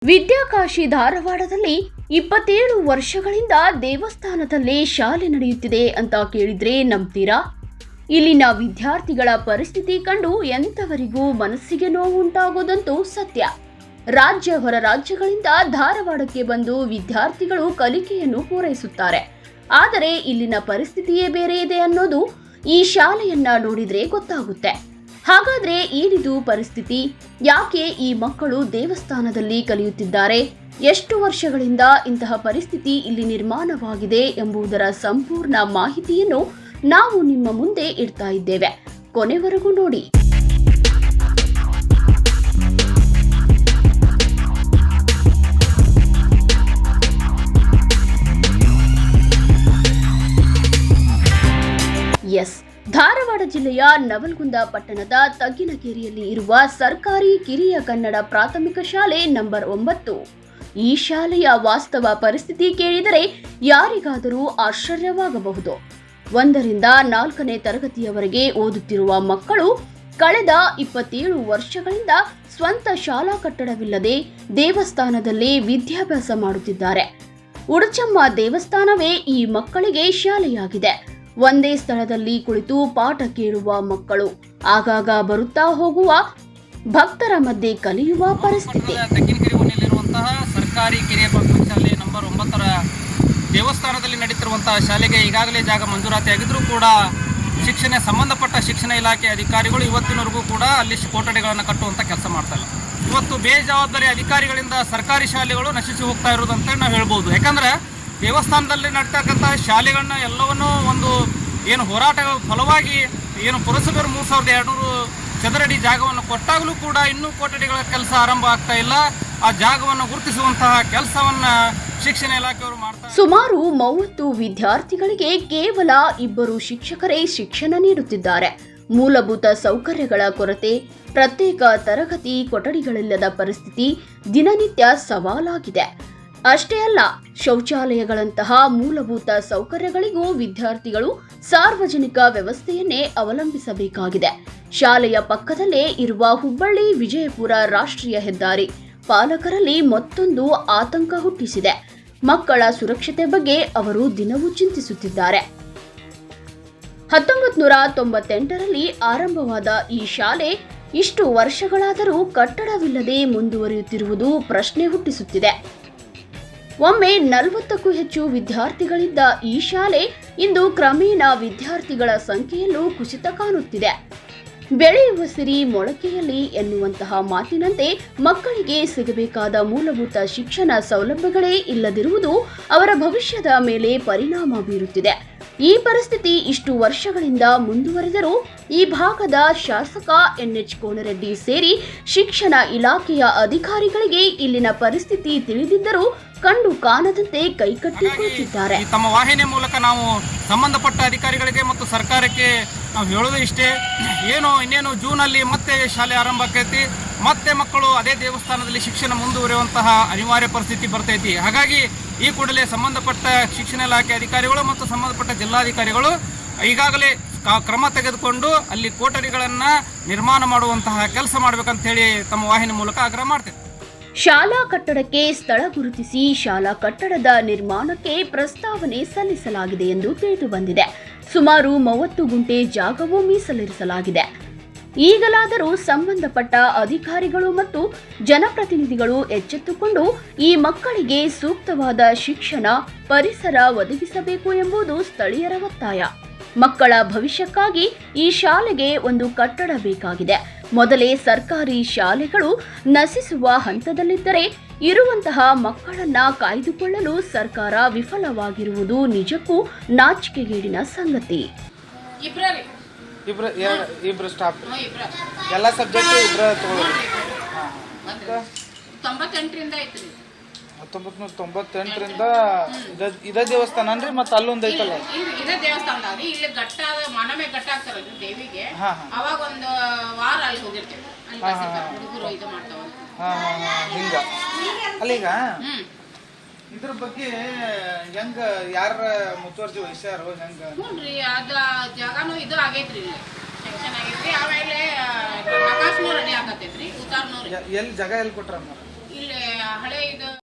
ವಿದ್ಯಾಕಾಶಿ ಧಾರವಾಡದಲ್ಲಿ 27 ವರ್ಷಗಳಿಂದ ದೇವಸ್ಥಾನದಲ್ಲಿ ಶಾಲೆ ನಡೆಯುತ್ತಿದೆ ಅಂತ ಕೇಳಿದ್ರೆ ನಂಬ್ತೀರಾ? ಇಲ್ಲಿನ ವಿದ್ಯಾರ್ಥಿಗಳ ಪರಿಸ್ಥಿತಿ ಕಂಡು ಎಂತವರಿಗೂ ಮನಸ್ಸಿಗೆ ನೋವು ಉಂಟಾಗೋದಂತೂ ಸತ್ಯ. ರಾಜ್ಯ ಹೊರ ರಾಜ್ಯಗಳಿಂದ ಧಾರವಾಡಕ್ಕೆ ಬಂದು ವಿದ್ಯಾರ್ಥಿಗಳು ಕಲಿಕೆಯನ್ನು ಪೂರೈಸುತ್ತಾರೆ. ಆದರೆ ಇಲ್ಲಿನ ಪರಿಸ್ಥಿತಿಯೇ ಬೇರೆ ಇದೆ ಅನ್ನೋದು ಈ ಶಾಲೆಯನ್ನ ನೋಡಿದ್ರೆ ಗೊತ್ತಾಗುತ್ತೆ. ಹಾಗಾದ್ರೆ ಏನಿದು ಪರಿಸ್ಥಿತಿ? ಯಾಕೆ ಈ ಮಕ್ಕಳು ದೇವಸ್ಥಾನದಲ್ಲಿ ಕಲಿಯುತ್ತಿದ್ದಾರೆ? ಎಷ್ಟು ವರ್ಷಗಳಿಂದ ಇಂತಹ ಪರಿಸ್ಥಿತಿ ಇಲ್ಲಿ ನಿರ್ಮಾಣವಾಗಿದೆ ಎಂಬುದರ ಸಂಪೂರ್ಣ ಮಾಹಿತಿಯನ್ನು ನಾವು ನಿಮ್ಮ ಮುಂದೆ ಇಡ್ತಾ ಇದ್ದೇವೆ. ಕೊನೆವರೆಗೂ ನೋಡಿ. ಎಸ್, ಧಾರವಾಡ ಜಿಲ್ಲೆಯ ನವಲಗುಂದ ಪಟ್ಟಣದ ತಗ್ಗಿನಕೇರಿಯಲ್ಲಿ ಇರುವ ಸರ್ಕಾರಿ ಕಿರಿಯ ಕನ್ನಡ ಪ್ರಾಥಮಿಕ ಶಾಲೆ ನಂಬರ್ 9. ಈ ಶಾಲೆಯ ವಾಸ್ತವ ಪರಿಸ್ಥಿತಿ ಕೇಳಿದರೆ ಯಾರಿಗಾದರೂ ಆಶ್ಚರ್ಯವಾಗಬಹುದು. 1ರಿಂದ 4ನೇ ತರಗತಿಯವರೆಗೆ ಓದುತ್ತಿರುವ ಮಕ್ಕಳು ಕಳೆದ 27 ವರ್ಷಗಳಿಂದ ಸ್ವಂತ ಶಾಲಾ ಕಟ್ಟಡವಿಲ್ಲದೆ ದೇವಸ್ಥಾನದಲ್ಲಿ ವಿದ್ಯಾಭ್ಯಾಸ ಮಾಡುತ್ತಿದ್ದಾರೆ. ಉಡಚಮ್ಮ ದೇವಸ್ಥಾನವೇ ಈ ಮಕ್ಕಳಿಗೆ ಶಾಲೆಯಾಗಿದೆ. ಒಂದೇ ಸ್ಥಳದಲ್ಲಿ ಕುಳಿತು ಪಾಠ ಕೇಳುವ ಮಕ್ಕಳು, ಆಗಾಗ ಬರುತ್ತಾ ಹೋಗುವ ಭಕ್ತರ ಮಧ್ಯೆ ಕಲಿಯುವ ಪರಿಸ್ಥಿತಿ. ತಗ್ಗಿನಕೆರೆಯಲ್ಲಿರುವಂತಹ ಸರ್ಕಾರಿ ಕಿರಿಯ ಪ್ರಾಥಮಿಕ ಶಾಲೆ ನಂಬರ್ 9ರ ದೇವಸ್ಥಾನದಲ್ಲಿ ನಡೀತಿರುವಂತಹ ಶಾಲೆಗೆ ಈಗಾಗಲೇ ಜಾಗ ಮಂಜೂರಾತಿಯಾಗಿದ್ರೂ ಕೂಡ ಸಂಬಂಧಪಟ್ಟ ಶಿಕ್ಷಣ ಇಲಾಖೆ ಅಧಿಕಾರಿಗಳು ಇವತ್ತಿನವರೆಗೂ ಕೂಡ ಅಲ್ಲಿ ಕೊಠಡಿಗಳನ್ನು ಕಟ್ಟುವಂಥ ಕೆಲಸ ಮಾಡ್ತಾ ಇಲ್ಲ. ಇವತ್ತು ಬೇಜವಾಬ್ದಾರಿ ಅಧಿಕಾರಿಗಳಿಂದ ಸರ್ಕಾರಿ ಶಾಲೆಗಳು ನಶಿಸಿ ಹೋಗ್ತಾ ಇರೋದಂತ ನಾವು ಹೇಳ್ಬೋದು. ಯಾಕಂದ್ರೆ ದೇವಸ್ಥಾನದಲ್ಲಿ ನಡೀತಕ್ಕಂತಹ ಶಾಲೆಗಳನ್ನ ಎಲ್ಲವನ್ನೂ ಒಂದು ಹೋರಾಟಗಳ ಫಲವಾಗಿ ಪುರಸಭೆಯವರು 3200 ಚದರಡಿ ಜಾಗವನ್ನು ಕೊಟ್ಟಾಗಲೂ ಕೂಡ ಇನ್ನೂ ಕೊಠಡಿಗಳ ಕೆಲಸ ಆರಂಭ ಆಗ್ತಾ ಇಲ್ಲ. ಆ ಜಾಗವನ್ನು ಗುರುತಿಸುವಂತಹ ಕೆಲಸವನ್ನ ಶಿಕ್ಷಣ ಇಲಾಖೆಯವರು ಮಾಡ್ತಾರೆ. ಸುಮಾರು 30 ವಿದ್ಯಾರ್ಥಿಗಳಿಗೆ ಕೇವಲ 2 ಶಿಕ್ಷಕರೇ ಶಿಕ್ಷಣ ನೀಡುತ್ತಿದ್ದಾರೆ. ಮೂಲಭೂತ ಸೌಕರ್ಯಗಳ ಕೊರತೆ, ಪ್ರತ್ಯೇಕ ತರಗತಿ ಕೊಠಡಿಗಳಿಲ್ಲದ ಪರಿಸ್ಥಿತಿ ದಿನನಿತ್ಯ ಸವಾಲಾಗಿದೆ. ಅಷ್ಟೇ ಅಲ್ಲ, ಶೌಚಾಲಯಗಳಂತಹ ಮೂಲಭೂತ ಸೌಕರ್ಯಗಳಿಗೂ ವಿದ್ಯಾರ್ಥಿಗಳು ಸಾರ್ವಜನಿಕ ವ್ಯವಸ್ಥೆಯನ್ನೇ ಅವಲಂಬಿಸಬೇಕಾಗಿದೆ. ಶಾಲೆಯ ಪಕ್ಕದಲ್ಲೇ ಇರುವ ಹುಬ್ಬಳ್ಳಿ ವಿಜಯಪುರ ರಾಷ್ಟ್ರೀಯ ಹೆದ್ದಾರಿ ಪಾಲಕರಲ್ಲಿ ಮತ್ತೊಂದು ಆತಂಕ ಹುಟ್ಟಿಸಿದೆ. ಮಕ್ಕಳ ಸುರಕ್ಷತೆ ಬಗ್ಗೆ ಅವರು ದಿನವೂ ಚಿಂತಿಸುತ್ತಿದ್ದಾರೆ. 1998ರಲ್ಲಿ ಆರಂಭವಾದ ಈ ಶಾಲೆ ಇಷ್ಟು ವರ್ಷಗಳಾದರೂ ಕಟ್ಟಡವಿಲ್ಲದೆ ಮುಂದುವರಿಯುತ್ತಿರುವುದು ಪ್ರಶ್ನೆ ಹುಟ್ಟಿಸುತ್ತಿದೆ. ಒಮ್ಮೆ 40ಕ್ಕೂ ಹೆಚ್ಚು ವಿದ್ಯಾರ್ಥಿಗಳಿದ್ದ ಈ ಶಾಲೆ ಇಂದು ಕ್ರಮೇಣ ವಿದ್ಯಾರ್ಥಿಗಳ ಸಂಖ್ಯೆಯಲ್ಲೂ ಕುಸಿತ ಕಾಣುತ್ತಿದೆ. ಬೆಳೆಯುವ ಸಿರಿ ಮೊಳಕೆಯಲ್ಲಿ ಎನ್ನುವಂತಹ ಮಾತಿನಂತೆ ಮಕ್ಕಳಿಗೆ ಸಿಗಬೇಕಾದ ಮೂಲಭೂತ ಶಿಕ್ಷಣ ಸೌಲಭ್ಯಗಳೇ ಇಲ್ಲದಿರುವುದು ಅವರ ಭವಿಷ್ಯದ ಮೇಲೆ ಪರಿಣಾಮ ಬೀರುತ್ತಿದೆ. ಈ ಪರಿಸ್ಥಿತಿ ಇಷ್ಟು ವರ್ಷಗಳಿಂದ ಮುಂದುವರೆದರೂ ಈ ಭಾಗದ ಶಾಸಕ NH ಕೋನರೆಡ್ಡಿ ಸೇರಿ ಶಿಕ್ಷಣ ಇಲಾಖೆಯ ಅಧಿಕಾರಿಗಳಿಗೆ ಇಲ್ಲಿನ ಪರಿಸ್ಥಿತಿ ತಿಳಿದಿದ್ದರೂ ಕಂಡು ಕಾಣದಂತೆ ಕೈಕಟ್ಟಿ ಕುಳಿತಿದ್ದಾರೆ. ತಮ್ಮ ವಾಹಿನಿಯ ಮೂಲಕ ನಾವು ಸಂಬಂಧಪಟ್ಟ ಅಧಿಕಾರಿಗಳಿಗೆ ಮತ್ತು ಸರ್ಕಾರಕ್ಕೆ ನಾವು ಹೇಳೋದು ಇಷ್ಟೇ, ಇನ್ನೇನು ಜೂನಲ್ಲಿ ಮತ್ತೆ ಶಾಲೆ ಆರಂಭ ಆಕೈತಿ, ಮತ್ತೆ ಮಕ್ಕಳು ಅದೇ ದೇವಸ್ಥಾನದಲ್ಲಿ ಶಿಕ್ಷಣ ಮುಂದುವರಿಯುವಂತಹ ಅನಿವಾರ್ಯ ಪರಿಸ್ಥಿತಿ ಬರ್ತೈತಿ. ಹಾಗಾಗಿ ಈ ಕೂಡಲೇ ಸಂಬಂಧಪಟ್ಟ ಶಿಕ್ಷಣ ಇಲಾಖೆ ಅಧಿಕಾರಿಗಳು ಮತ್ತು ಸಂಬಂಧಪಟ್ಟ ಜಿಲ್ಲಾಧಿಕಾರಿಗಳು ಈಗಾಗಲೇ ಕ್ರಮ ತೆಗೆದುಕೊಂಡು ಅಲ್ಲಿ ಕೊಠಡಿಗಳನ್ನ ನಿರ್ಮಾಣ ಮಾಡುವಂತಹ ಕೆಲಸ ಮಾಡಬೇಕಂತ ಹೇಳಿ ತಮ್ಮ ವಾಹಿನಿ ಮೂಲಕ ಆಗ್ರಹ ಮಾಡ್ತೇವೆ. ಶಾಲಾ ಕಟ್ಟಡಕ್ಕೆ ಸ್ಥಳ ಗುರುತಿಸಿ ಶಾಲಾ ಕಟ್ಟಡದ ನಿರ್ಮಾಣಕ್ಕೆ ಪ್ರಸ್ತಾವನೆ ಸಲ್ಲಿಸಲಾಗಿದೆ ಎಂದು ತಿಳಿದು ಬಂದಿದೆ. ಸುಮಾರು 30 ಗುಂಟೆ ಜಾಗವೂ ಮೀಸಲಿರಿಸಲಾಗಿದೆ. ಈಗಲಾದರೂ ಸಂಬಂಧಪಟ್ಟ ಅಧಿಕಾರಿಗಳು ಮತ್ತು ಜನಪ್ರತಿನಿಧಿಗಳು ಎಚ್ಚೆತ್ತುಕೊಂಡು ಈ ಮಕ್ಕಳಿಗೆ ಸೂಕ್ತವಾದ ಶಿಕ್ಷಣ ಪರಿಸರ ಒದಗಿಸಬೇಕು ಎಂಬುದು ಸ್ಥಳೀಯರ ಒತ್ತಾಯ. ಮಕ್ಕಳ ಭವಿಷ್ಯಕ್ಕಾಗಿ ಈ ಶಾಲೆಗೆ ಒಂದು ಕಟ್ಟಡ ಬೇಕಾಗಿದೆ. ಮೊದಲೇ ಸರ್ಕಾರಿ ಶಾಲೆಗಳು ನಶಿಸುವ ಹಂತದಲ್ಲಿದ್ದರೆ ಇರುವಂತಹ ಮಕ್ಕಳನ್ನ ಕಾಯ್ದುಕೊಳ್ಳಲು ಸರ್ಕಾರ ವಿಫಲವಾಗಿರುವುದು ನಿಜಕ್ಕೂ ನಾಚಿಕೆಗೇಡಿನ ಸಂಗತಿ. ಇಬ್ರು ಸ್ಟಾಫ್ ಎಲ್ಲ ಸಬ್ಜೆಕ್ಟ್ ಇಬ್ರು ತಗೊಳ್ಳೋದು. 98ರಿಂದ ಐತ್ರಿ. 1998ರಿಂದ ಇದೇ ದೇವಸ್ಥಾನ ಅನ್ರಿ, ಮತ್ತೆ ಅಲ್ಲೊಂದು ಐತಲ್ಲ ಇದೇ ದೇವಸ್ಥಾನ ಅದ್ರಿ. ಇಲ್ಲಿ ಗಟ್ಟ ಮನಮೆ ಗಟ್ಟ ಆಗ್ತಾರಲ್ರಿ ದೇವಿಗೆ, ಅವಾಗ ಒಂದು ವಾರ ಅಲ್ಲಿ ಹೋಗಿರ್ತೇವೆ. ಹುಡುಗರು ಇದು ಮಾಡ್ತಾವ ಹಿಂಗ ಅಲ್ಲೀಗ ಇದ್ರ ಬಗ್ಗೆ ಹೆಂಗ ಯಾರ ಮುತುವರ್ಜಿ ವಹಿಸ್ಯಾರು ಹೆಂಗ? ಹ್ಞೂನ್ರಿ, ಅದ ಜಾಗನೂ ಇದು ಆಗೈತ್ರಿ, ಇಲ್ಲಿ ಸೆಕ್ಷನ್ ಆಗೈತ್ರಿ. ಆಮೇಲೆ ಆಕಾಶನೂ ರೆಡಿ ಆಗತೈತ್ರಿ, ಉತ್ತಾರನೂ ಎಲ್ಲಿ ಜಾಗ ಎಲ್ಲಿ ಕೊಟ್ರ? ಇಲ್ಲಿ ಹಳೆ ಇದು